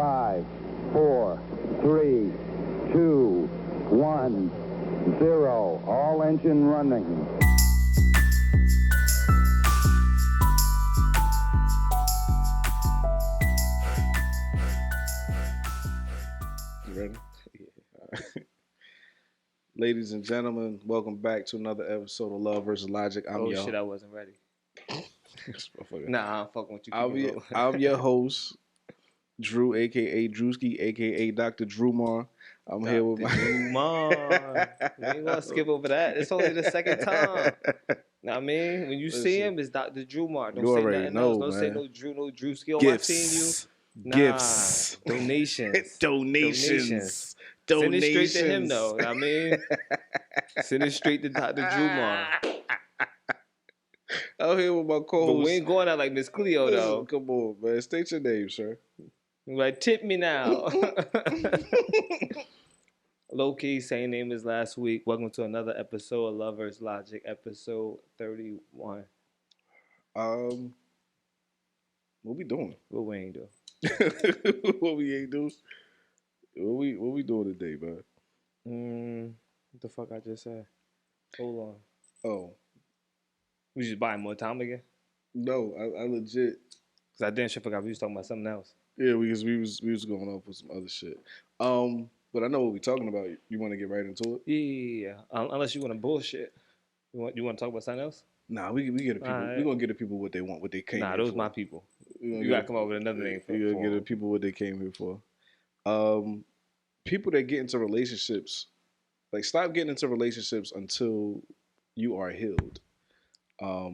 5, 4, 3, 2, 1, 0. All engine running. You ready? Yeah. Ladies and gentlemen, welcome back to another episode of Love Versus Logic. I wasn't ready. Nah, I'm fucking with you. I'm your host, Drew, aka Drewski, aka Dr. Drewmar. I'm here with my Drewmar. We ain't gonna skip over that. It's only the second time. Know what I mean? When you see him, it's Dr. Drewmar. Don't say nothing else. Don't say no Drew, no Drewski. Oh, I've seen you. Nah, Gifts. Donations. Donations. Send it straight to him, though. Know what I mean? Send it straight to Dr. Drewmar. Out here with my co-host. But we ain't going out like Miss Cleo, though. Come on, man. State your name, sir. Like, tip me now. Low key, same name as last week. Welcome to another episode of Love Versus Logic, episode 31. What we doing? What we ain't do? What we ain't do? What we doing today, man? What the fuck I just said? Hold on. Oh. We just buying more time again? No, I legit. Because I damn sure forgot we was talking about something else. Yeah, because we was going off with some other shit. But I know what we talking about. You want to get right into it? Yeah. Unless you want to bullshit. You want to talk about something else? Nah, we get the people. Right. We gonna get the people what they want, what they came. Nah, here those for. my people. You gotta come up with another name for. You gotta get the people what they came here for. People that get into relationships, like stop getting into relationships until you are healed. I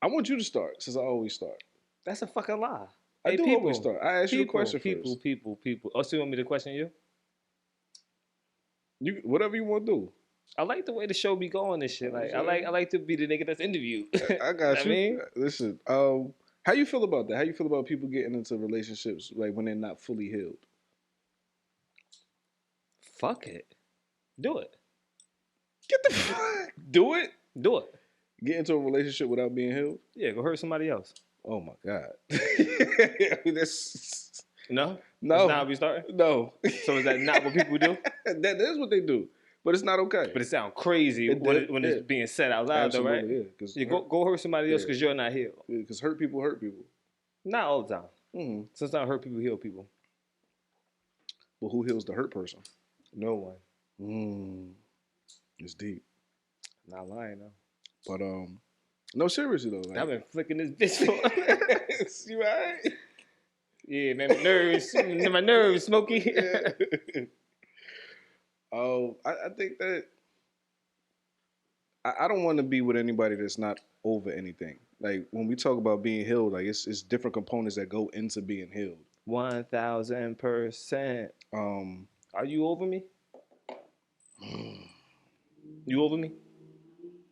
want you to start since I always start. That's a fucking lie. I do always start. I ask you a question first. People. Oh, so you want me to question you? You whatever you want to do. I like the way the show be going and shit. Like I like to be the nigga that's interviewed. I got you. I mean? Listen, how you feel about that? How you feel about people getting into relationships like when they're not fully healed? Fuck it. Do it. Get the fuck. Do it. Do it. Get into a relationship without being healed? Yeah, go hurt somebody else. Oh my God. That's no. No. That's not how we start? No. So is that not what people do? That is what they do. But it's not okay. But it sounds crazy when it's being said out loud, absolutely, though, right? Yeah, go hurt somebody else because you're not healed. Because hurt people hurt people. Not all the time. Mm-hmm. Sometimes hurt people heal people. But who heals the hurt person? No one. It's deep. Not lying, though. But, no, seriously, though. Like, I've been flicking this bitch for... You all right? Yeah, man, my nerves, Smokey. Yeah. I think that I don't want to be with anybody that's not over anything. Like when we talk about being healed, like it's different components that go into being healed. 1000%. Are you over me? You over me?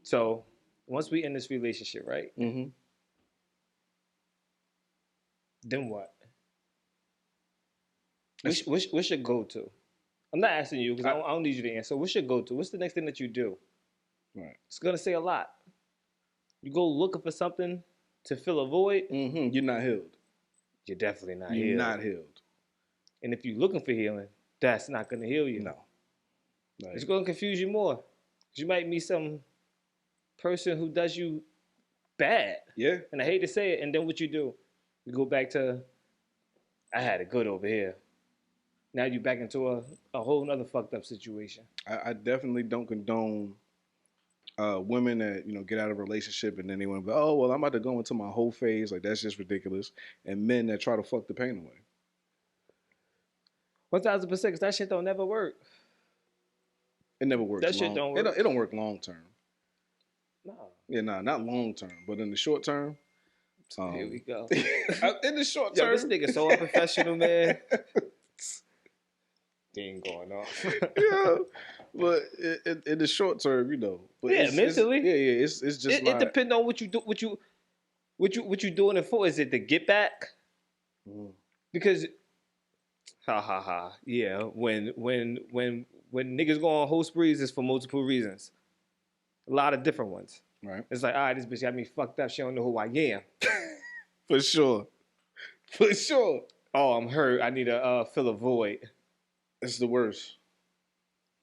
So once we end this relationship, right? Mm-hmm. Then what? What's your go-to? I'm not asking you because I don't need you to answer. What's your go-to? What's the next thing that you do? Right. It's going to say a lot. You go looking for something to fill a void. Mm-hmm. You're not healed. You're definitely not healed. You're not healed. And if you're looking for healing, that's not going to heal you. No. Like, it's going to confuse you more. You might meet some person who does you bad. Yeah. And I hate to say it. And then what you do? You go back to, I had it good over here. Now you're back into a whole nother fucked up situation. I definitely don't condone women that, get out of a relationship and then they want to be, oh, well, I'm about to go into my whole phase. Like, that's just ridiculous. And men that try to fuck the pain away. 1000%, because that shit don't never work. It never works. That shit don't work. It don't work long term. No. Yeah, not long term. But in the short term. Here we go. In the short term. Yo, this nigga so unprofessional, man. Thing going on. Yeah, but in the short term, But yeah, mentally. It's just. It depends on what you do. What you doing it for? Is it to get back? Because, yeah. When niggas go on whole sprees, it's for multiple reasons. A lot of different ones. Right. It's like, all right, this bitch got me fucked up. She don't know who I am. For sure. Oh, I'm hurt. I need to fill a void. It's the worst.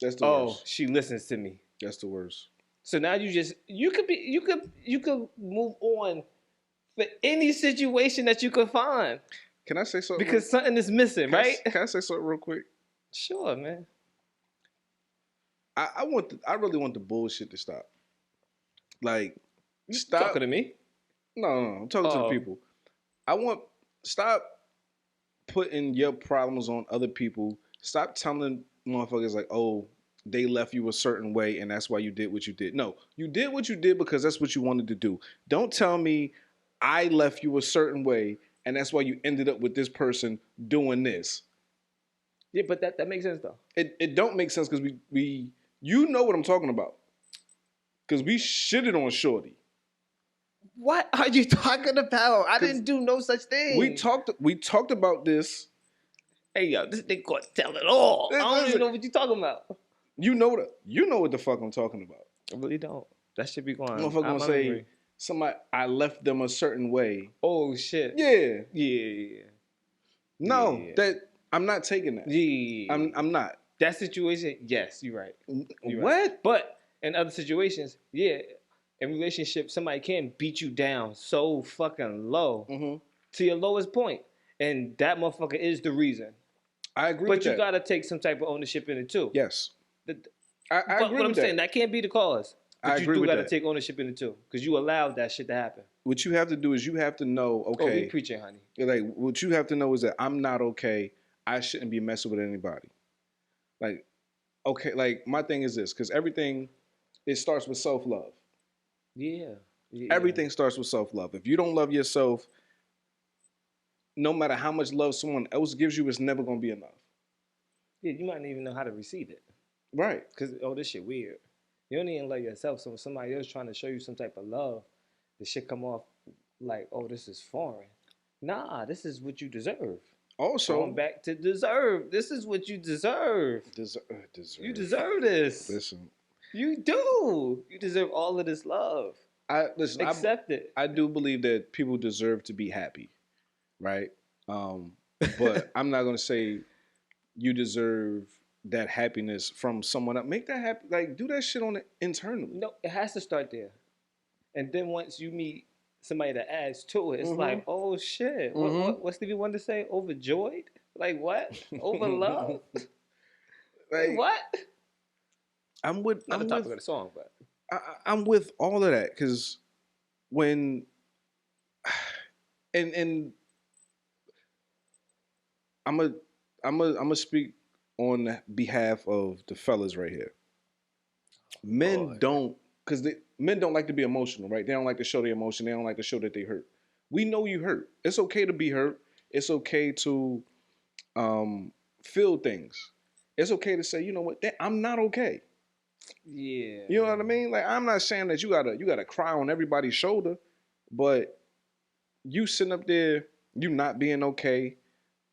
That's the worst. Oh, she listens to me. That's the worst. So now you could move on for any situation that you could find. Can I say something? Because something is missing, right? Can I say something real quick? Sure, man. I really want the bullshit to stop. Like, you stop talking to me? No, I'm talking to the people. Stop putting your problems on other people. Stop telling motherfuckers like, oh, they left you a certain way and that's why you did what you did. No, you did what you did because that's what you wanted to do. Don't tell me I left you a certain way and that's why you ended up with this person doing this. Yeah, but that makes sense though. It don't make sense because we you know what I'm talking about. Because we shitted on Shorty. What are you talking about? I didn't do no such thing. We talked about this. Hey yo, this nigga gonna tell it all. I don't even know what you're talking about. You know what the fuck I'm talking about. I really don't. That should be going on. Motherfucker gonna say somebody I left them a certain way. Oh shit. Yeah. No, that I'm not taking that. Yeah. I'm not. That situation, yes, you're right. What? Right. But in other situations, yeah, in relationships, somebody can beat you down so fucking low to your lowest point. And that motherfucker is the reason. I agree with that. But you gotta take some type of ownership in it too. Yes. I agree but with I'm saying that can't be the cause. But you do gotta take ownership in it too. Because you allowed that shit to happen. What you have to do is you have to know, okay. Oh, we preaching, honey. Like, what you have to know is that I'm not okay. I shouldn't be messing with anybody. Like, okay, like, my thing is this, because everything, it starts with self-love. Yeah. Everything starts with self-love. If you don't love yourself, no matter how much love someone else gives you, it's never going to be enough. Yeah, you might not even know how to receive it. Right. Because, this shit weird. You don't even love yourself, so when somebody else trying to show you some type of love, the shit come off like, oh, this is foreign. Nah, this is what you deserve. Also, going back to deserve. This is what you deserve. Deserve. You deserve this. Listen. You do. You deserve all of this love. Accept it. I do believe that people deserve to be happy, right? But I'm not gonna say you deserve that happiness from someone else. Make that happy. Like, do that shit on it internally. No, it has to start there. And then once you meet somebody that adds to it, it's like, oh shit. What Stevie Wonder say? Overjoyed? Like what? Overloved? Like what? I'm with. Not the topic of the song, but I'm with all of that because when and I'm a speak on behalf of the fellas right here. Men don't, because men don't like to be emotional, right? They don't like to show their emotion. They don't like to show that they hurt. We know you hurt. It's okay to be hurt. It's okay to feel things. It's okay to say, you know what, I'm not okay. Yeah. You know what I mean? Like, I'm not saying that you gotta cry on everybody's shoulder, but you sitting up there, you not being okay,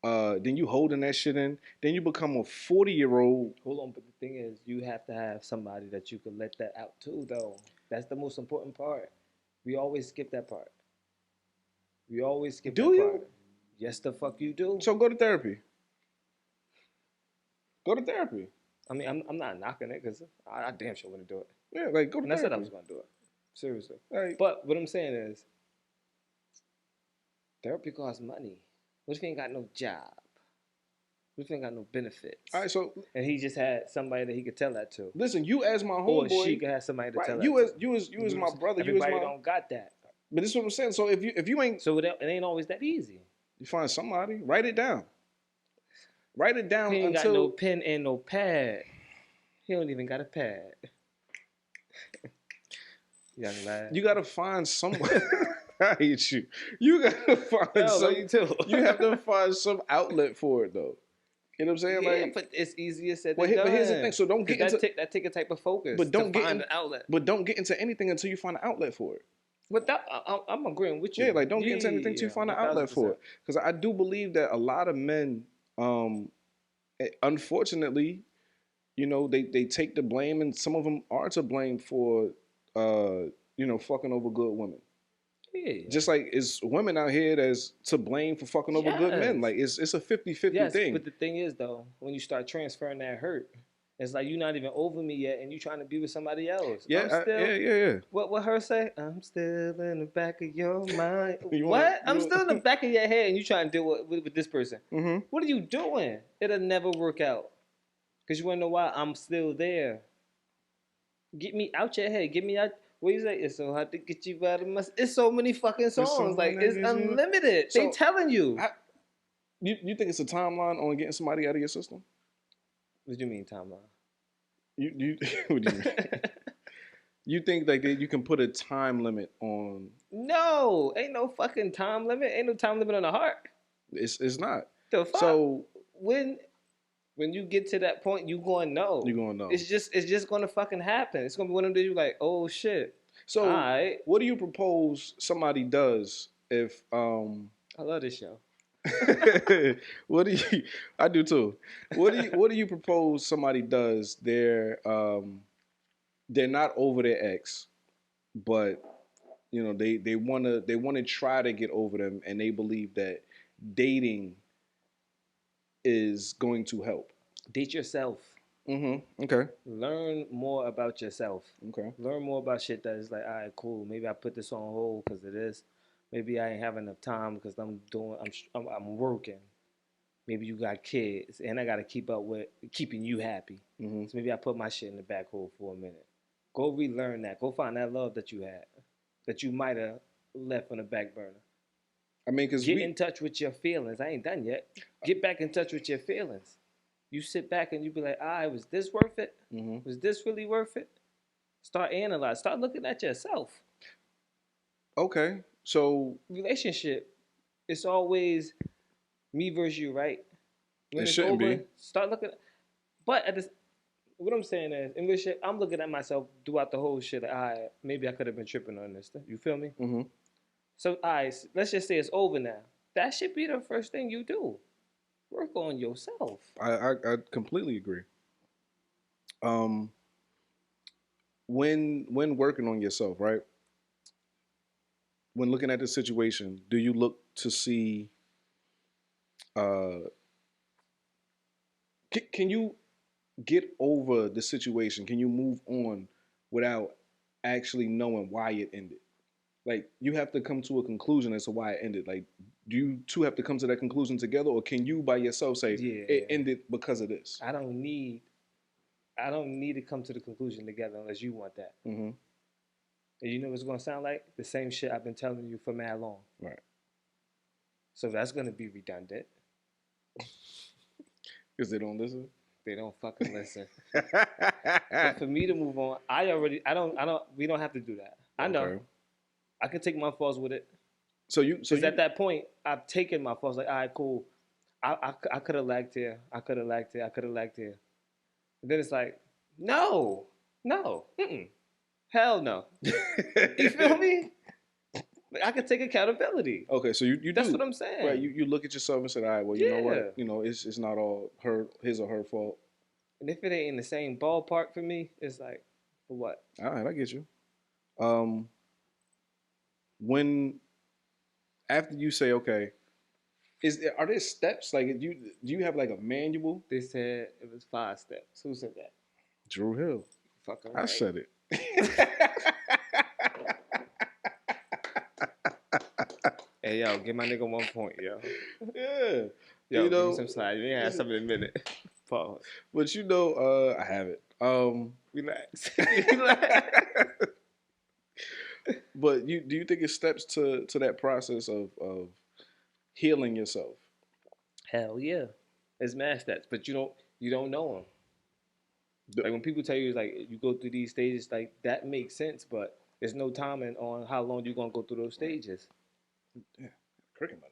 then you holding that shit in, then you become a 40-year-old. Hold on, but the thing is, you have to have somebody that you can let that out too, though. That's the most important part. We always skip that part. We always skip that part. Do you? Yes, the fuck you do. So go to therapy. Go to therapy. I mean, I'm not knocking it because I damn sure wouldn't do it. Yeah, like, go to therapy. And I said I was going to do it. Seriously. Like, but what I'm saying is, therapy costs money. What if he ain't got no job? What if he ain't got no benefits? All right, so... And he just had somebody that he could tell that to. Listen, you as my homeboy... Or she could have somebody to tell that to. You as my brother, everybody don't got that. But this is what I'm saying. So if you ain't... So it ain't always that easy. You find somebody, write it down. Write it down he ain't got no pen and no pad. He don't even got a pad. Young lad. You gotta find someone. I hate you. You gotta find you too. You have to find some outlet for it though. You know what I'm saying? Yeah, like, but it's easier said than done. But here's the thing. So don't get into that take a type of focus. But don't get find an outlet. But don't get into anything until you find an outlet for it. But that, I'm agreeing with you. Yeah, like don't get into anything until you find an outlet for it. Because I do believe that a lot of men, unfortunately, you know, they take the blame, and some of them are to blame for, you know, fucking over good women. Yeah. Just like it's women out here that's to blame for fucking over good men. Like it's a 50-50 thing. But the thing is though, when you start transferring that hurt, it's like you're not even over me yet, and you trying to be with somebody else. Yeah, yeah. What her say? I'm still in the back of your mind. I'm still in the back of your head, and you trying to deal with this person. Mm-hmm. What are you doing? It'll never work out. Cause you wanna know why? I'm still there. Get me out your head. Get me out. What you say? It's so hard to get you out of my. It's so many fucking songs. It's unlimited. So, they telling you. You think it's a timeline on getting somebody out of your system? What do you mean timeline? You what do you mean? You think like you can put a time limit on? No, ain't no fucking time limit. Ain't no time limit on the heart. It's not. The fuck? So when you get to that point, you gonna know. You gonna know. It's just gonna fucking happen. It's gonna be one of those you like, oh shit. So what do you propose somebody does if I love this show. What do you? I do too. What do you propose somebody does? They're not over their ex, but you know they wanna try to get over them, and they believe that dating is going to help. Date yourself. Mm-hmm. Okay. Learn more about yourself. Okay. Learn more about shit that is like, all right, cool. Maybe I put this on hold because of this. Maybe I ain't having enough time because I'm working. Maybe you got kids, and I got to keep up with keeping you happy. Mm-hmm. So maybe I put my shit in the back hole for a minute. Go relearn that. Go find that love that you had, that you might have left on the back burner. I mean, because get in touch with your feelings. I ain't done yet. Get back in touch with your feelings. You sit back and you be like, was this worth it? Mm-hmm. Was this really worth it? Start analyzing. Start looking at yourself. Okay. So relationship, it's always me versus you, right? When it shouldn't be. Start looking. But what I'm saying is, in relationship, I'm looking at myself throughout the whole shit. Maybe I could have been tripping on this. You feel me? Mm-hmm. So, let's just say it's over now. That should be the first thing you do. Work on yourself. I completely agree. When working on yourself, right? When looking at the situation, do you look to see? Can you get over the situation? Can you move on without actually knowing why it ended? Like, you have to come to a conclusion as to why it ended. Like, do you two have to come to that conclusion together, or can you by yourself say it ended because of this? I don't need to come to the conclusion together unless you want that. Mm-hmm. And you know what it's gonna sound like? The same shit I've been telling you for mad long. Right. So that's gonna be redundant. Because they don't listen. They don't fucking listen. But for me to move on, we don't have to do that. I know. Okay. I can take my faults with it. So at that point, I've taken my faults. Like, all right, cool. I could have lagged here. I could have lagged here. And then it's like, no, hell no. You feel me? Like, I can take accountability. Okay, so you That's do. what I'm saying. Right, you look at yourself and say, all right, well, you know what? You know, it's not all his or her fault. And if it ain't in the same ballpark for me, it's like, for what? All right, I get you. When after you say, okay, are there steps? Like, do you have like a manual? They said it was 5 steps. Who said that? Drew Hill. Fucking right. I said it. Hey, yo, give my nigga 1 point, yo. Yeah. Yo, give me some slide. You ain't had something in a minute. Pause. But you know, I have it. Relax. But do you think it's steps to that process of healing yourself? Hell yeah. It's mad steps, but you don't know them. Like, when people tell you, like, you go through these stages, like, that makes sense, but there's no timing on how long you're going to go through those stages. Yeah.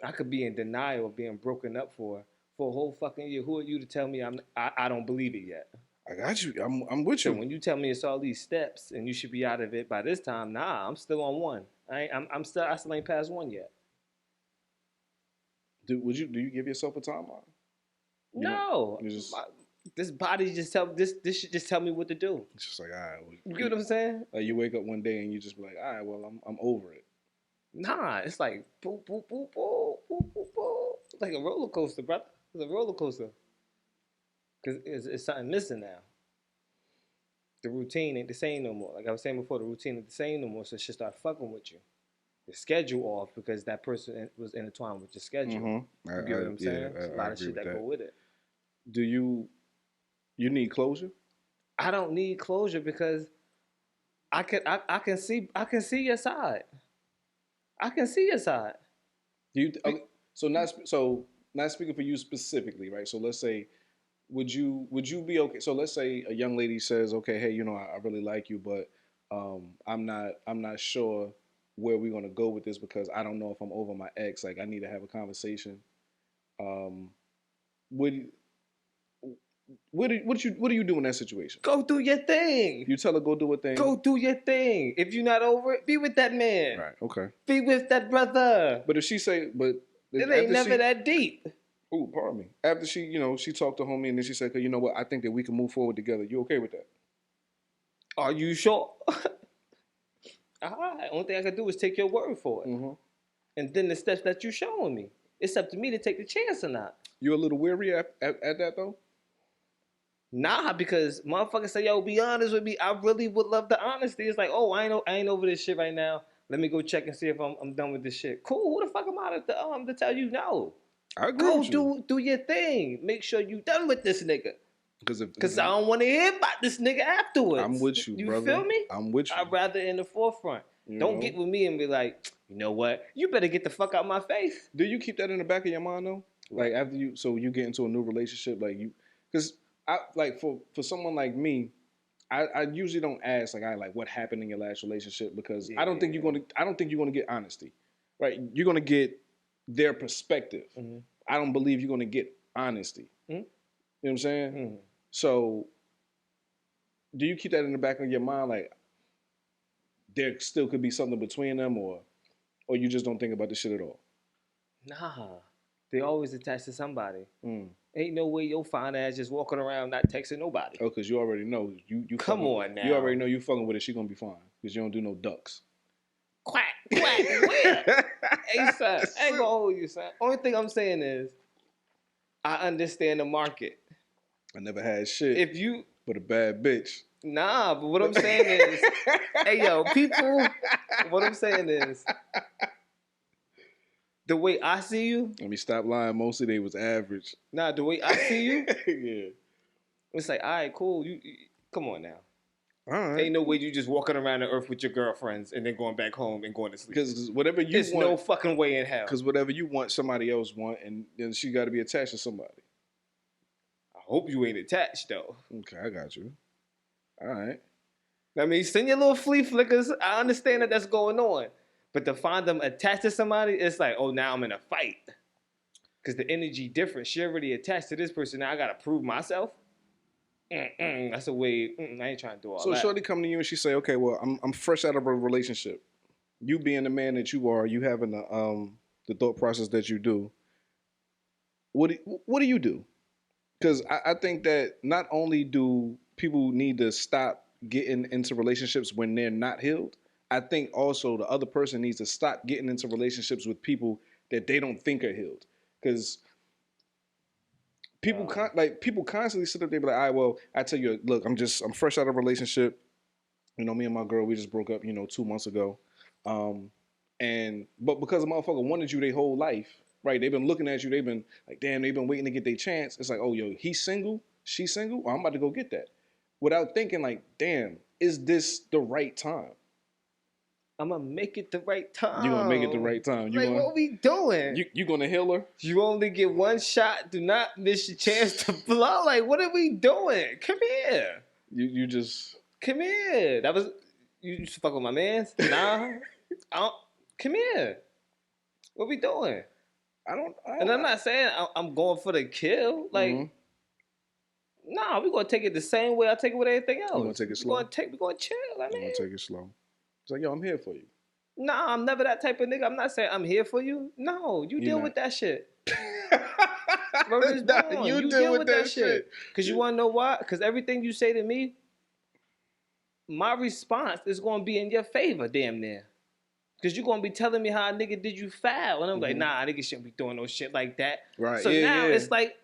I could be in denial of being broken up for a whole fucking year. Who are you to tell me I don't believe it yet? I got you. I'm with you. So when you tell me it's all these steps and you should be out of it by this time, nah, I'm still on 1. I still ain't past 1 yet. Do you give yourself a timeline? No. This body just this should just tell me what to do. It's just like, all right. You get what I'm saying? Like, you wake up one day and you just be like, all right, well, I'm over it. Nah, it's like boop, boop, boop, boop, boop, boop, boop. It's like a roller coaster, brother. It's a roller coaster. Because it's something missing now. The routine ain't the same no more. Like I was saying before, the routine ain't the same no more, so she start fucking with you. The schedule off because that person was intertwined with your schedule. Mm-hmm. You get what I'm saying? There's a lot of shit that go with it. Do you need closure? I don't need closure because I can see your side. I can see your side. Okay, so not speaking for you specifically, right? So let's say, would you be okay? So let's say a young lady says, okay, hey, I really like you, but I'm not sure where we're gonna go with this because I don't know if I'm over my ex. Like I need to have a conversation. What do you do in that situation? Go do your thing. You tell her go do a thing. Go do your thing. If you're not over it, be with that man. Right. Okay. Be with that brother. But if she say, it ain't never that deep. Oh, pardon me. After she, she talked to homie and then she said, you know what? I think that we can move forward together. You okay with that? Are you sure? All right. Only thing I can do is take your word for it. Mm-hmm. And then the steps that you're showing me. It's up to me to take the chance or not. You a little weary at that though? Nah, because motherfuckers say, yo, be honest with me. I really would love the honesty. It's like, oh, I ain't over this shit right now. Let me go check and see if I'm done with this shit. Cool. Who the fuck am I to tell you no? I agree with you. Do your thing. Make sure you done with this nigga. Because I don't want to hear about this nigga afterwards. I'm with you, brother. You feel me? I'm with you. I'd rather in the forefront. Don't get with me and be like, you know what? You better get the fuck out my face. Do you keep that in the back of your mind though? Like after you get into a new relationship, like because I like for someone like me, I usually don't ask like what happened in your last relationship because I don't think you're gonna get honesty, right? You're gonna get their perspective. Mm-hmm. I don't believe you're gonna get honesty. Mm-hmm. You know what I'm saying? Mm-hmm. So, do you keep that in the back of your mind, like there still could be something between them, or you just don't think about this shit at all? Nah, they always attached to somebody. Ain't no way your fine ass just walking around not texting nobody. Oh, because you already know you. Come on now. You already know you fucking with it. She gonna be fine because you don't do no ducks. Quack quack. Where? Hey son, I ain't gonna hold you, son. Only thing I'm saying is, I understand the market. I never had shit. But a bad bitch. Nah, but what I'm saying is, hey yo, people. What I'm saying is, the way I see you. Let me stop lying. Mostly they was average. Nah, the way I see you. Yeah. It's like, all right, cool. You come on now. All right. Ain't no way you just walking around the earth with your girlfriends and then going back home and going to sleep. Because whatever you want, no fucking way in hell. Because whatever you want, somebody else want, and then she got to be attached to somebody. I hope you ain't attached though. Okay, I got you. All right. I mean, send your little flea flickers. I understand that that's going on, but to find them attached to somebody, it's like, oh, now I'm in a fight. Because the energy different. She already attached to this person. Now I gotta prove myself. That's a way. I ain't trying to do all that. So shorty come to you and she say, okay, well, I'm fresh out of a relationship. You being the man that you are, you having the thought process that you do. What do you do? Because I think that not only do people need to stop getting into relationships when they're not healed, I think also the other person needs to stop getting into relationships with people that they don't think are healed. Because people constantly sit up there and be like, all right, well, I tell you, look, I'm fresh out of a relationship. Me and my girl, we just broke up, 2 months ago. But because a motherfucker wanted you their whole life, right? They've been looking at you. They've been like, damn, they've been waiting to get their chance. It's like, oh, yo, he's single. She's single. Well, I'm about to go get that. Without thinking like, damn, is this the right time? I'm going to make it the right time. You're going to make it the right time. What we doing? You going to heal her? You only get one shot. Do not miss your chance to blow. Like, what are we doing? Come here. You just... Come here. That was... You used to fuck with my mans? Nah. Come here. What we doing? And I'm not saying I'm going for the kill. Like, nah, we're going to take it the same way I take it with everything else. We're going to take it slow? We're going to chill. We're going to take it slow. It's like, yo, I'm here for you. Nah, I'm never that type of nigga. I'm not saying I'm here for you. No, you deal with that shit. Bro, you deal with that shit. Because you want to know why? Because everything you say to me, my response is going to be in your favor, damn near. Because you're going to be telling me how a nigga did you foul. And I'm like, nah, nigga shouldn't be doing no shit like that. Right. So now it's like,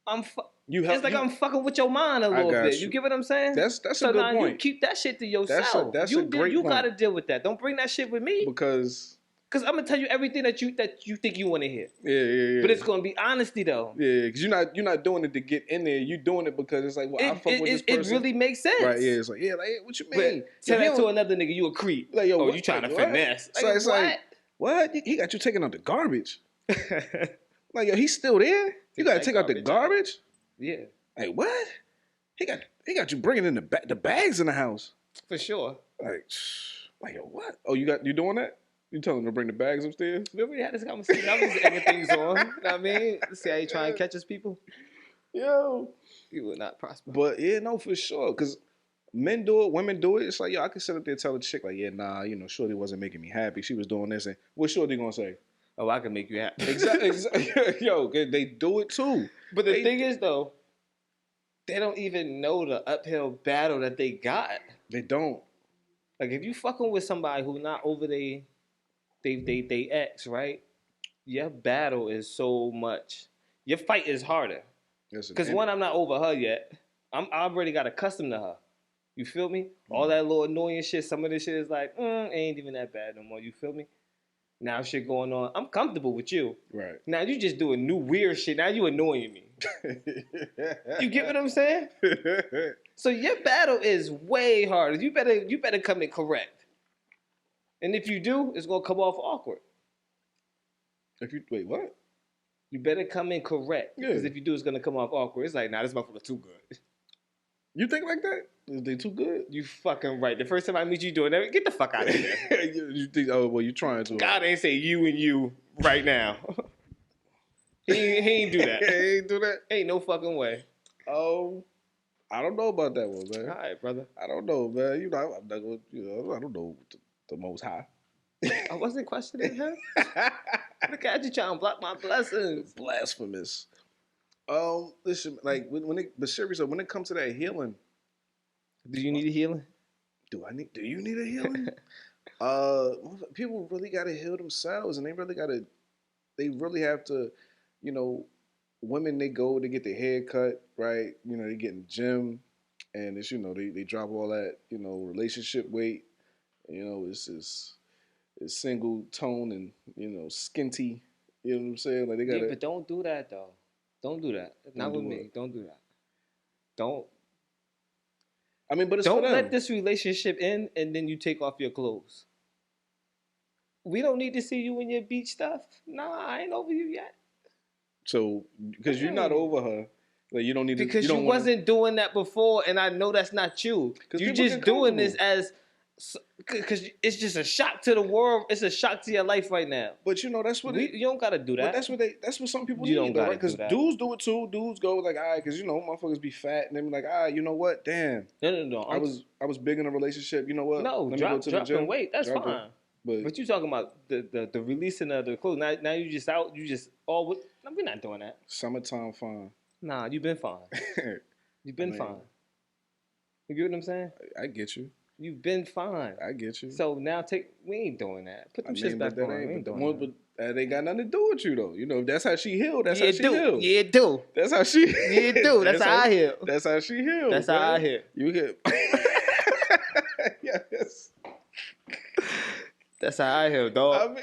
I'm fucking with your mind a little bit. You get what I'm saying? That's so a good point. You keep that shit to yourself. That's a great point. You got to deal with that. Don't bring that shit with me. Because I'm going to tell you everything that you think you want to hear. Yeah. But it's going to be honesty, though. Yeah, because you're not doing it to get in there. You're doing it because it's like, well, I fuck with this person. It really makes sense. Right, yeah. It's like, yeah, like, what you mean? Tell that to another nigga, you a creep. Like, yo, you trying to finesse. So it's like, what? He got you taking out the garbage. Like, yo, he's still there? You got to take out the garbage? Yeah. Like, what? He got you bringing in the bags in the house. For sure. Like, yo, what? Oh, you doing that? You telling him to bring the bags upstairs? We already had this conversation. I was egging things on. You know what I mean? Let's see how you try and catch us, people. Yo. You will not prosper. But, yeah, no, for sure. Because men do it, women do it. It's like, yo, I can sit up there and tell a chick, like, yeah, nah, Shorty wasn't making me happy. She was doing this. And what's Shorty going to say? Oh, I can make you happy. Exactly. Yo, they do it, too. But the thing is, though, they don't even know the uphill battle that they got. They don't. Like, if you fucking with somebody who not over they ex, right? Your battle is so much. Your fight is harder. Because one, I'm not over her yet. I already got accustomed to her. You feel me? All that little annoying shit. Some of this shit is like, ain't even that bad no more. You feel me? Now shit going on. I'm comfortable with you. Right. Now you just doing new weird shit. Now you annoying me. You get what I'm saying? So your battle is way harder. You better come in correct. And if you do, it's gonna come off awkward. Wait, what? You better come in correct. Because if you do, it's gonna come off awkward. It's like, nah, this motherfucker too good. You think like that? Is they too good? You fucking right. The first time I meet you doing that, get the fuck out of here. You think? Oh well, you trying to? God ain't say you and you right now. he ain't do that. He ain't do that. Ain't no fucking way. Oh, I don't know about that one, man. All right, brother. I don't know, man. I'm not gonna, I don't know the Most High. I wasn't questioning him. Look at you trying to block my blessings. Blasphemous. Listen, like when it comes to that healing, do you need a healing? Do you need a healing? People really gotta heal themselves, and they really have to, women, they go to get their hair cut, right? They get in the gym, and it's, they drop all that, relationship weight. It's single tone and, skinty. You know what I'm saying? Like they gotta. Yeah, but don't do that though. Don't do that. Not with me. Don't do that. Don't. I mean, but it's don't for them. let this relationship end and then you take off your clothes. We don't need to see you in your beach stuff. Nah, I ain't over you yet. So, because you're not over her, like you don't need to. Because you wasn't doing that before, and I know that's not you. You're just doing this as. Because it's just a shock to the world. It's a shock to your life right now. But that's what you don't gotta do that. But that's what some people need, though, right? Because dudes do it too. Dudes go like, all right, because motherfuckers be fat and they be like, all right, you know what? Damn. No. I was big in a relationship. You know what? No, let me go to the gym. Weight. That's fine. But you talking about the releasing of the clothes. Now you just out. You just all. No, we're not doing that. Summertime fine. Nah, you've been fine. You've been fine. You get what I'm saying? I get you. You've been fine. I get you. So now we ain't doing that. Put them shits back on. We ain't doing that. But that ain't got nothing to do with you though. If that's how she healed, that's how she healed. Yeah, it do. That's how she. Yeah, it do. That's how I heal. That's how she healed. That's how I heal. You get. Yes. That's how I heal, dog.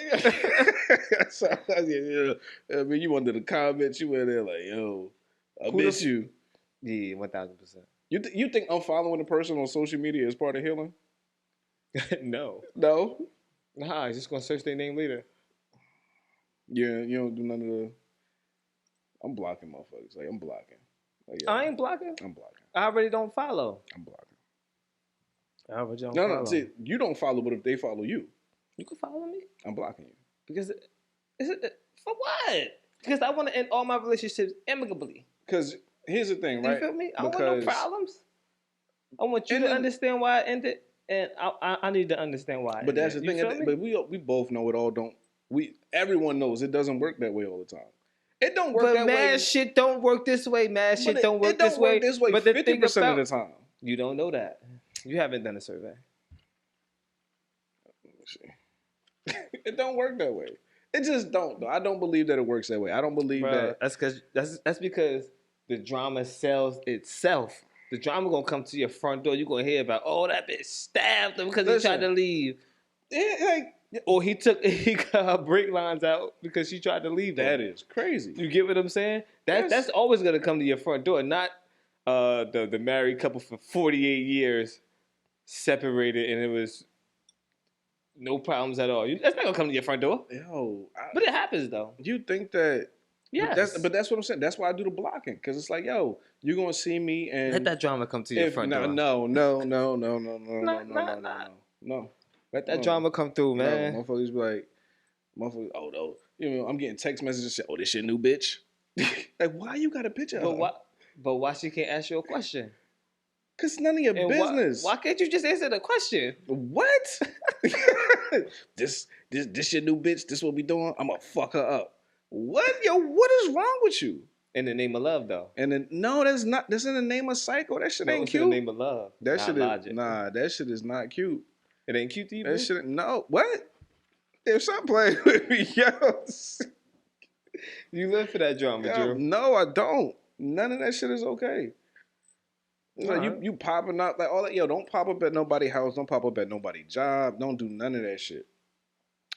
I mean, you under the comments, you were there like, yo, I miss you. Yeah, 1,000%. You think unfollowing a person on social media is part of healing? No. No? Nah, he's just going to search their name later. Yeah, you don't do none of the... I'm blocking motherfuckers. Like, I'm blocking. Like, I ain't blocking? I'm blocking. I already don't follow. I'm blocking. I already don't follow. No, see, you don't follow, but if they follow you... You can follow me? I'm blocking you. Because... For what? Because I want to end all my relationships amicably. Because... Here's the thing, right? You feel me? I want no problems. I want you to understand why I ended, and I need to understand why. But that's the thing. But we both know it all don't. Everyone knows it doesn't work that way all the time. It don't work that way. But mad shit don't work this way. Mad shit don't work this way. But 50% of the time. You don't know that. You haven't done a survey. Let me see. It don't work that way. It just don't, though. I don't believe that it works that way. I don't believe that. That's because the drama sells itself. The drama gonna come to your front door. You gonna hear about, oh, that bitch stabbed him because he tried to leave. Or he got her brake lines out because she tried to leave. That is crazy. You get what I'm saying? That's always gonna come to your front door, not the married couple for 48 years separated and it was no problems at all. That's not gonna come to your front door. But it happens though. You think that? Yeah. But that's what I'm saying. That's why I do the blocking, because it's like, yo, you're gonna see me and let that drama come to your front door. No. Let that drama come through, man. Motherfuckers be like, oh no, I'm getting text messages saying, oh, this your new bitch. Like, why you got a picture of her? But why she can't ask you a question? Cause none of your business. Why can't you just answer the question? What? This your new bitch? This what we doing? I'm gonna fuck her up. What? Yo, what is wrong with you? In the name of love, though. And then no, that's not. That's in the name of psycho. That shit ain't cute. In the name of love. That shit is that shit is not cute. It ain't cute to you. That shit. No. What? If stop playing with me, yo. You live for that drama, Drew. No, I don't. None of that shit is okay. Like you popping up like all that. Yo, don't pop up at nobody's house. Don't pop up at nobody's job. Don't do none of that shit.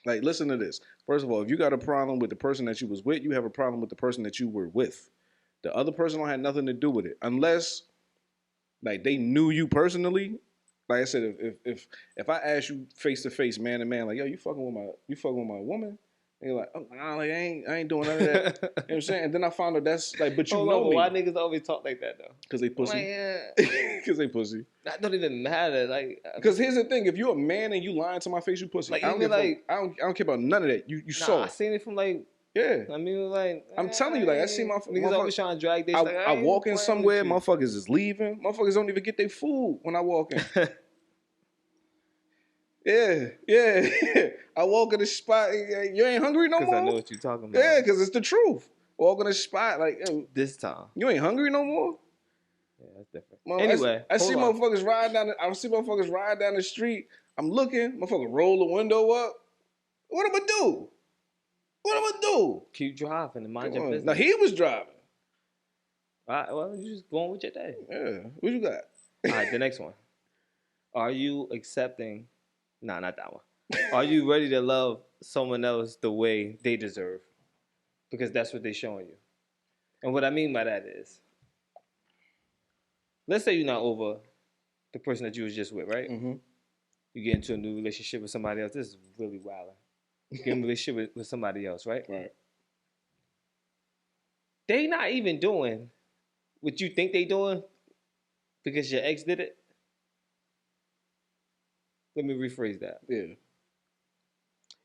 Like, listen to this. First of all, if you got a problem with the person that you was with, you have a problem with the person that you were with. The other person don't have nothing to do with it, unless like they knew you personally. Like I said, if I ask you face to face, man to man, like, yo, you fucking with my woman. And you're like, oh, nah, like I ain't doing none of that. You know what I'm saying? And then I found out that's like, but you know me. Why niggas always talk like that though? Because they pussy. Because they pussy. That don't even matter. Like, because here's the thing: if you're a man and you lying to my face, you pussy. Like, I don't care about none of that. You saw. I seen it from like. Yeah. I mean, like, I'm telling you, like, I see my niggas always trying to drag this. I walk in somewhere, motherfuckers is leaving. Motherfuckers don't even get their food when I walk in. Yeah. I walk in the spot. You ain't hungry no more? Because I know what you're talking about. Yeah, because it's the truth. Walk in the spot like, yo, this time. You ain't hungry no more? Yeah, that's different. Anyway, I see motherfuckers riding down the street. I'm looking. Motherfucker roll the window up. What am I do? Keep driving and mind your business. Now, he was driving. All right, well, you just going with your day. Yeah. What you got? All right, the next one. Are you accepting... Nah, not that one. Are you ready to love someone else the way they deserve? Because that's what they're showing you. And what I mean by that is, let's say you're not over the person that you was just with, right? Mm-hmm. You get into a new relationship with somebody else. This is really wild. You get in a relationship with somebody else, right? Right. They not even doing what you think they doing because your ex did it. Let me rephrase that. Yeah.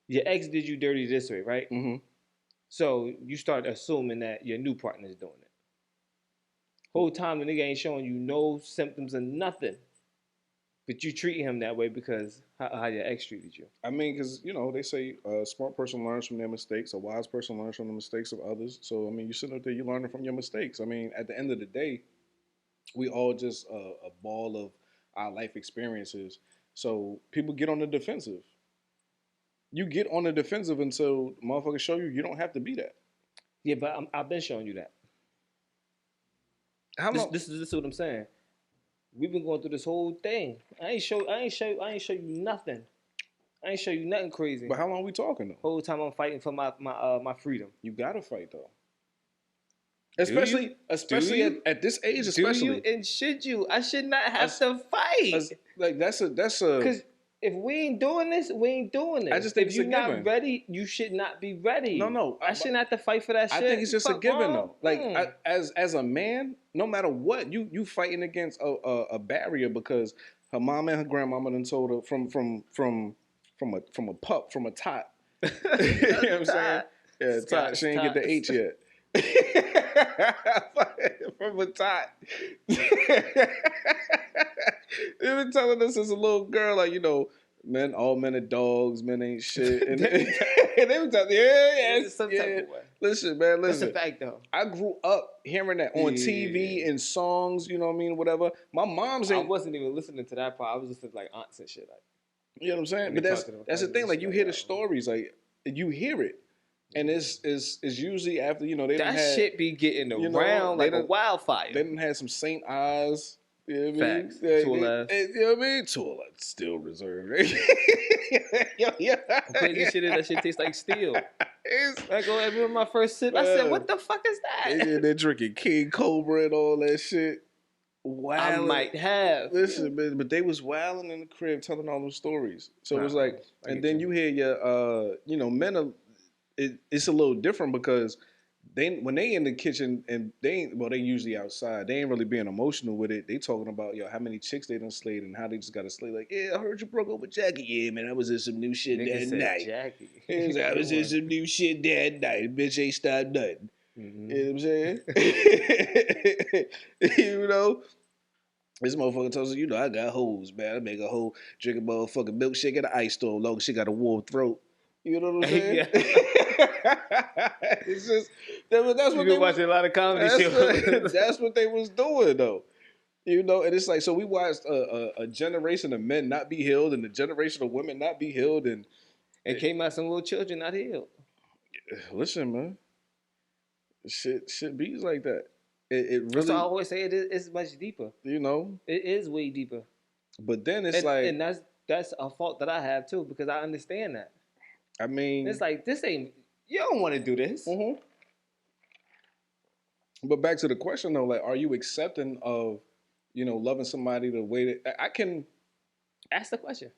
Your ex did you dirty this way, right? Mm-hmm. So you start assuming that your new partner is doing it. Whole time the nigga ain't showing you no symptoms of nothing. But you treat him that way because how your ex treated you. I mean, because, they say a smart person learns from their mistakes. A wise person learns from the mistakes of others. So, I mean, you sitting up there, you learning from your mistakes. I mean, at the end of the day, we all just a ball of our life experiences. So people get on the defensive. You get on the defensive until motherfuckers show you don't have to be that. Yeah, but I've been showing you that. How long? This is what I'm saying. We've been going through this whole thing. I ain't show you nothing. I ain't show you nothing crazy. But how long we talking though? Whole time I'm fighting for my freedom. You gotta fight though. Especially at this age, especially. Do you and should you? I should not have to fight. Like that's a. Because if we ain't doing this, we ain't doing it. I just think if you're not ready, you should not be ready. No. I shouldn't have to fight for that shit. I think it's just a given though. Like as a man, no matter what, you fighting against a barrier because her mom and her grandmama done told her from a pup, from a tot. You know what I'm saying? Yeah, tot. She ain't get the H yet. From a tot. They've been telling us as a little girl, like, men, all men are dogs, men ain't shit. And they were telling yeah. Listen, man, That's a fact, though. I grew up hearing that on TV and songs, you know what I mean, whatever. My mom's ain't... I wasn't even listening to that part. I was listening to, like, aunts and shit. Like, You know what I'm saying? But that's the thing. Like you hear the stories, like you hear it, and it's usually after they that shit be getting around like a wildfire. They done had some St. Eyes. You know what I mean? Facts. You know what I mean? Tool still reserved. Crazy shit is that shit tastes like steel. I go every my first sip. I said, "What the fuck is that?" They're drinking King Cobra and all that shit. I might have. Listen, but they was wilding in the crib telling all those stories. So it was like, and then you hear your, men are. It's a little different because when they in the kitchen and they usually outside. They ain't really being emotional with it. They talking about how many chicks they done slayed and how they just got to slay. Like, yeah, I heard you broke up with Jackie. Yeah, man, I was in some new shit that night. Jackie. I was in some new shit that night. Bitch ain't stopped nothing. Mm-hmm. You know what I'm saying? This motherfucker tells us, I got hoes, man. I make a hoe drink a motherfucking milkshake at the ice store. Long as she got a warm throat. You know what I'm saying? It's just that's what they watching a lot of comedy shows. That's what they was doing though. And it's like so we watched a generation of men not be healed and a generation of women not be healed and came out some little children not healed. Listen, man. Shit beats like that. It really. So I always say it's much deeper. It is way deeper. But then it's and that's a fault that I have too because I understand that. I mean, it's like this ain't. You don't want to do this. Mm-hmm. But back to the question though, like, are you accepting of, loving somebody the way that I can? Ask the question.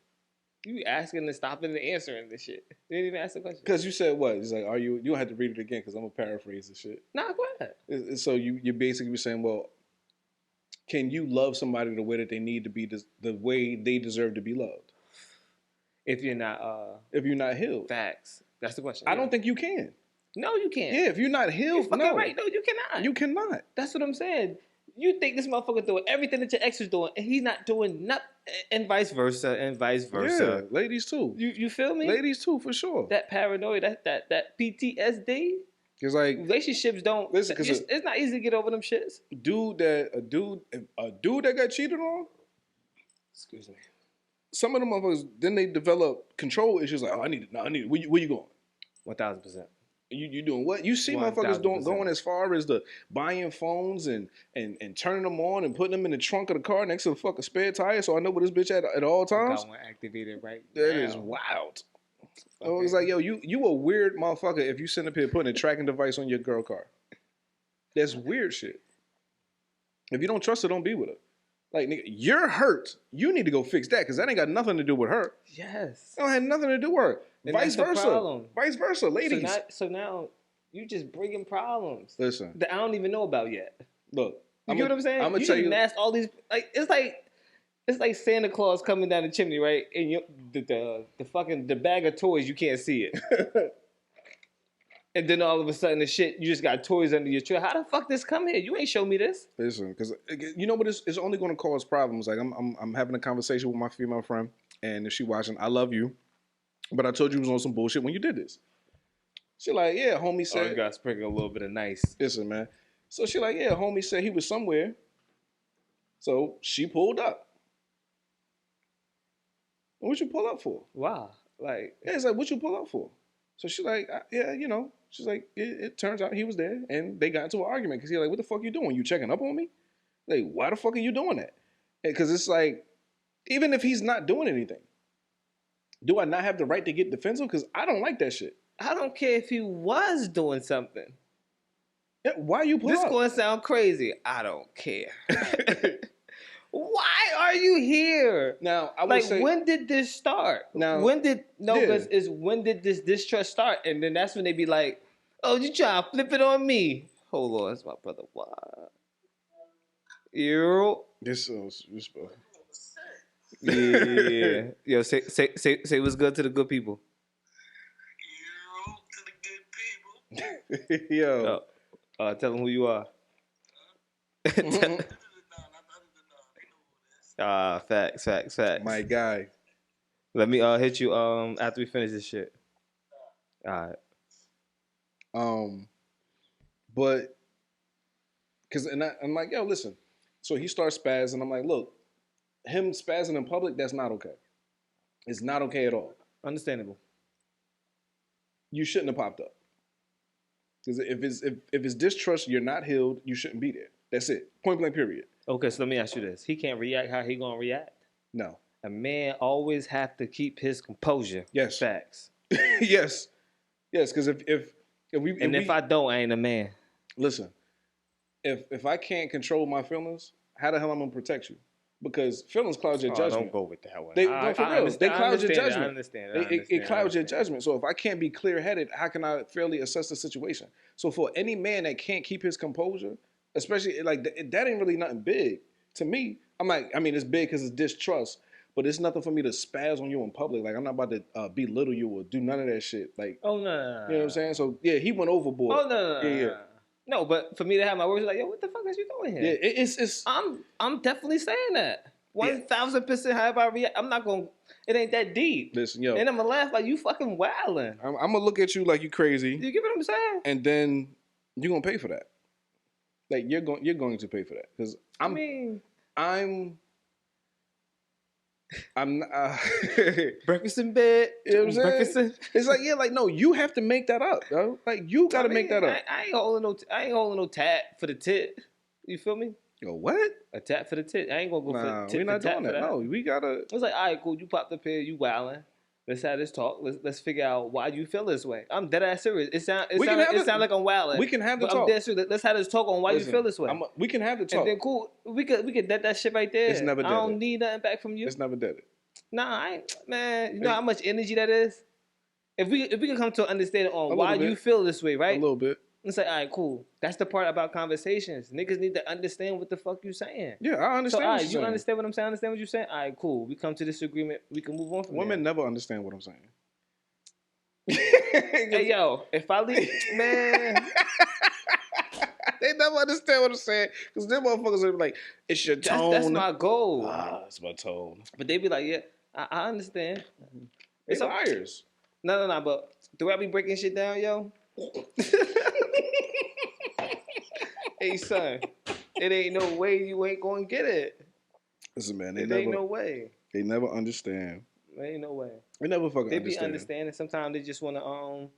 You asking and stopping and answering this shit. You didn't even ask the question. Because you said what? It's like, are you? You don't have to read it again because I'm gonna paraphrase the shit. Nah, go ahead. So you basically saying, well, can you love somebody the way that they need to be, the way they deserve to be loved? If you're not healed. Facts. That's the question. I don't think you can. No, you can't. Yeah, if you're not healed, you're fucking right. No, you cannot. You cannot. That's what I'm saying. You think this motherfucker doing everything that your ex is doing, and he's not doing nothing, and vice versa, Yeah, ladies too. You feel me? Ladies too, for sure. That paranoia, that PTSD. Because like relationships don't. Listen, it's not easy to get over them shits. A dude that got cheated on. Excuse me. Some of them motherfuckers, then they develop control issues. Like, I need it. Where you going? 1,000%. You doing what? You see motherfuckers going as far as the buying phones and turning them on and putting them in the trunk of the car next to the fucking spare tire, so I know where this bitch at all times. I got one activated right That now. is wild. Okay. I was like, yo, you a weird motherfucker if you sitting up here putting a tracking device on your girl car. That's weird shit. If you don't trust her, don't be with her. Like, nigga, you're hurt. You need to go fix that because that ain't got nothing to do with her. Yes. It don't have nothing to do with her. And vice versa. Vice versa, ladies. So now you just bringing problems. Listen. That I don't even know about yet. Look. You get what I'm saying? I'm gonna tell you. Mask all these. Like it's like Santa Claus coming down the chimney, right? And the bag of toys, you can't see it. And then all of a sudden, you just got toys under your tree. How the fuck this come here? You ain't show me this. Listen, because you know what? It's only going to cause problems. Like I'm having a conversation with my female friend, and if she watching, I love you, but I told you was on some bullshit when you did this. She like, yeah, homie said. Oh, you got to sprinkle a little bit of nice. Listen, man. So she like, yeah, homie said he was somewhere. So she pulled up. What you pull up for? Wow, like yeah, it's like what you pull up for? So she's like, yeah, She's like, it turns out he was there, and they got into an argument because he's like, what the fuck you doing? You checking up on me? Like, why the fuck are you doing that? Because it's like, even if he's not doing anything, do I not have the right to get defensive? Because I don't like that shit. I don't care if he was doing something. Yeah, why you pull up? This going to sound crazy. I don't care. Why are you here? Now, I would say, when did this start? When did this distrust start? And then that's when they be like, oh, you trying to flip it on me. Hold on, that's my brother. Why? Yo. This is yeah. Yo, say what's good to the good people. Yo, to the good people. Yo. Tell them who you are. Facts. My guy. Let me hit you after we finish this shit. All right. But because I'm like, yo, listen. So he starts spazzing. I'm like, look, him spazzing in public, that's not okay. It's not okay at all. Understandable. You shouldn't have popped up. Because if it's distrust, you're not healed, you shouldn't be there. That's it. Point blank, period. Okay, so let me ask you this. He can't react how he gonna react? No. A man always have to keep his composure. Yes. Facts. Yes. Yes, because if I don't, I ain't a man. Listen, if I can't control my feelings, how the hell am I gonna protect you? Because feelings cloud your judgment. Don't go with that one. They cloud your judgment. I understand. It clouds your judgment. So if I can't be clear-headed, how can I fairly assess the situation? So for any man that can't keep his composure, especially like that ain't really nothing big to me. I'm like, I mean, it's big because it's distrust, but it's nothing for me to spaz on you in public. Like I'm not about to belittle you or do none of that shit. Like, no. You know what I'm saying? So yeah, he went overboard. Oh no. Yeah. No, but for me to have my words like, yo, what the fuck is you doing here? Yeah, it's. I'm definitely saying that 1,000%. However I react, I'm not gonna. It ain't that deep. Listen, yo, and I'm gonna laugh like you fucking wilding. I'm gonna look at you like you crazy. You get what I'm saying? And then you're gonna pay for that. Like you're going to pay for that because I'm breakfast in bed. You know what I'm saying? It's like no, you have to make that up, yo. Like you got to make that up. I ain't holding no tat for the tit. You feel me? Yo, what? A tat for the tit. I ain't gonna go for the tit. We're not doing that. No, we gotta. It's like, all right, cool. You popped up here. You wilding. Let's have this talk. Let's figure out why you feel this way. I'm dead ass serious. It sound like I'm wilding. We can have the talk. I'm dead serious. Let's have this talk on why you feel this way. We can have the talk. And then could dead that shit right there. It's never dead. I don't need nothing back from you. It's never dead. Nah, I ain't, man. You know how much energy that is? If we can come to an understanding on why you feel this way, right? A little bit. It's like, all right, cool. That's the part about conversations. Niggas need to understand what the fuck you saying. Yeah, I understand. So, all right, you understand what I'm saying? Understand what you're saying? All right, cool. We come to this agreement. We can move on from Women never understand what I'm saying. Hey, yo, if I leave, man. They never understand what I'm saying because them motherfuckers are like, it's your tone. That's my goal. It's my tone. But they be like, yeah, I understand. They liars. No. But the way I be breaking shit down, yo. Hey, son, it ain't no way you ain't gonna get it. Listen, man, ain't no way. They never understand. There ain't no way. They never fucking understand. They be understanding. Sometimes they just want to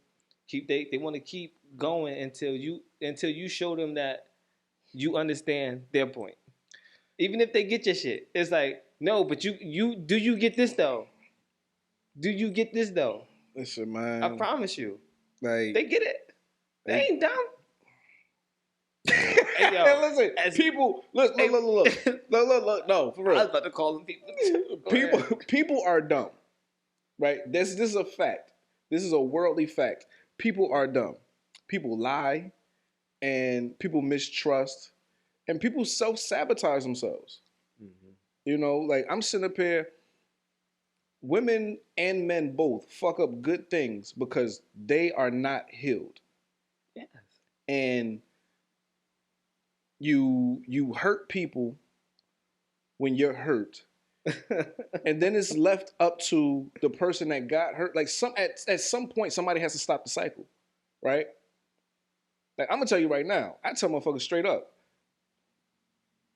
they want to keep going until you show them that you understand their point. Even if they get your shit, it's like, no, but you do you get this though? Do you get this though? Listen, man. I promise you. Like they get it. They ain't dumb. Hey, yo, listen, people, look. No, for real. I was about to call them people. People are dumb, right? This is a fact. This is a worldly fact. People are dumb. People lie, and people mistrust, and people self-sabotage themselves. Mm-hmm. You know, like I'm sitting up here. Women and men both fuck up good things because they are not healed. Yes. And you hurt people when you're hurt. And then it's left up to the person that got hurt. Like at some point somebody has to stop the cycle. Right? Like I'm gonna tell you right now, I tell motherfuckers straight up,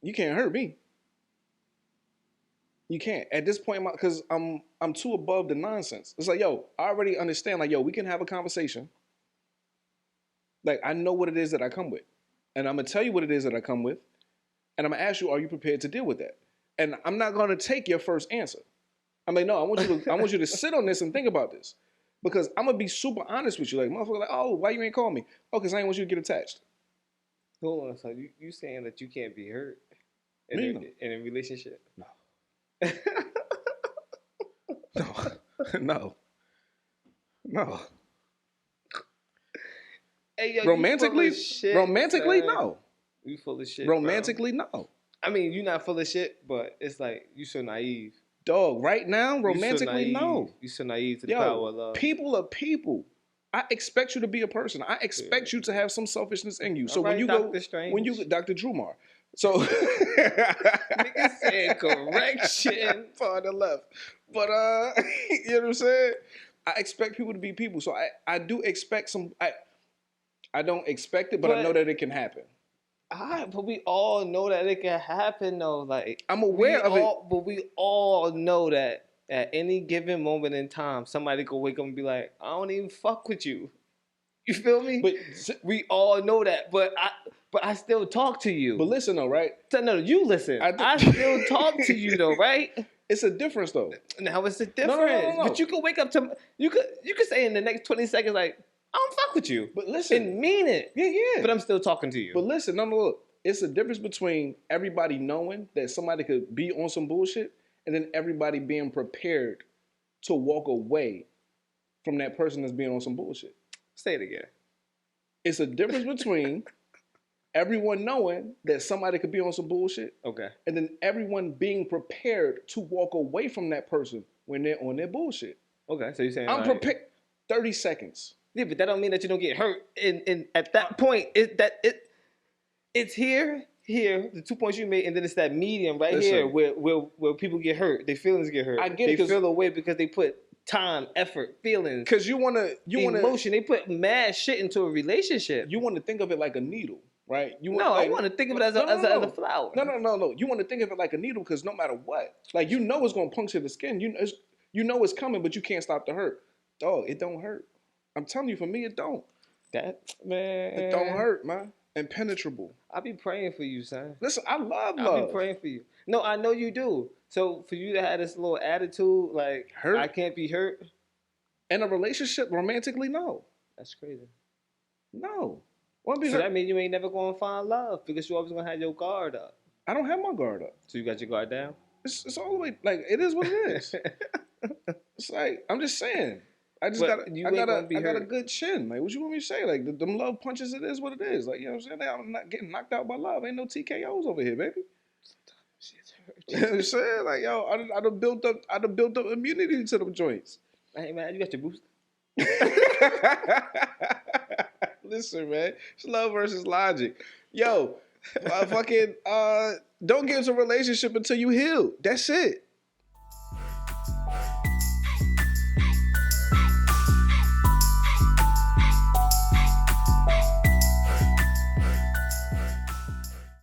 you can't hurt me. You can't. At this point, because I'm too above the nonsense. It's like, yo, I already understand. Like, yo, we can have a conversation. Like, I know what it is that I come with. And I'm going to tell you what it is that I come with. And I'm going to ask you, are you prepared to deal with that? And I'm not going to take your first answer. I'm like, no, I want you to sit on this and think about this. Because I'm going to be super honest with you. Like, motherfucker, like, oh, why you ain't call me? Oh, because I ain't want you to get attached. Hold on, so you saying that you can't be hurt in a relationship? No. No. Hey, yo, romantically, no. You full of shit. Romantically, bro. No. I mean, you're not full of shit, but it's like you so naive. Dog, right now, romantically, no. You so naive to the power of love. People are people. I expect you to be a person. I expect you to have some selfishness in you. So right, when you go, Dr. Drumar. So nigga said correction far to the left. But you know what I'm saying? I expect people to be people. So I do expect some I don't expect it, but I know that it can happen. But we all know that it can happen though. Like I'm aware of it. But we all know that At any given moment in time, somebody could wake up and be like, I don't even fuck with you. You feel me? But we all know that. But I still talk to you. But listen though, right? No, you listen. I still talk to you though, right? It's a difference though. Now it's a difference. No. But you could wake up to you could say in the next 20 seconds like, I don't fuck with you. But listen. And mean it. Yeah. But I'm still talking to you. But listen, no, look. It's a difference between everybody knowing that somebody could be on some bullshit and then everybody being prepared to walk away from that person that's being on some bullshit. Say it again. It's a difference between everyone knowing that somebody could be on some bullshit. Okay. And then everyone being prepared to walk away from that person when they're on their bullshit. Okay. So you're saying I'm prepared. 30 seconds. Yeah, but that don't mean that you don't get hurt. And at that point, it's here, the 2 points you made, and then it's that medium right here where people get hurt. Their feelings get hurt. I get it. They feel away because they put time, effort, feelings. Because you want emotion. They put mad shit into a relationship. You want to think of it like a needle, right? I want to think of it as a flower. No. You want to think of it like a needle because no matter what, like you know it's gonna puncture the skin. You know it's coming, but you can't stop the hurt. Dog, it don't hurt. I'm telling you, for me, it don't. It don't hurt, man. Impenetrable. I be praying for you, son. Listen, I love love. I be praying for you. No, I know you do. So for you to have this little attitude, like hurt, I can't be hurt. In a relationship, romantically, no. That's crazy. No. So that means you ain't never gonna find love because you always gonna have your guard up. I don't have my guard up. So you got your guard down? It's all the way like it is what it is. It's like I'm just saying. I got a good chin. Like, what you want me to say? Like, them love punches, it is what it is. Like, you know what I'm saying? I'm not getting knocked out by love. Ain't no TKOs over here, baby. You know what I'm saying? Like, yo, I done built up immunity to them joints. Hey, man, you got your booster. Listen, man. It's love versus logic. Yo, don't get into a relationship until you heal. That's it.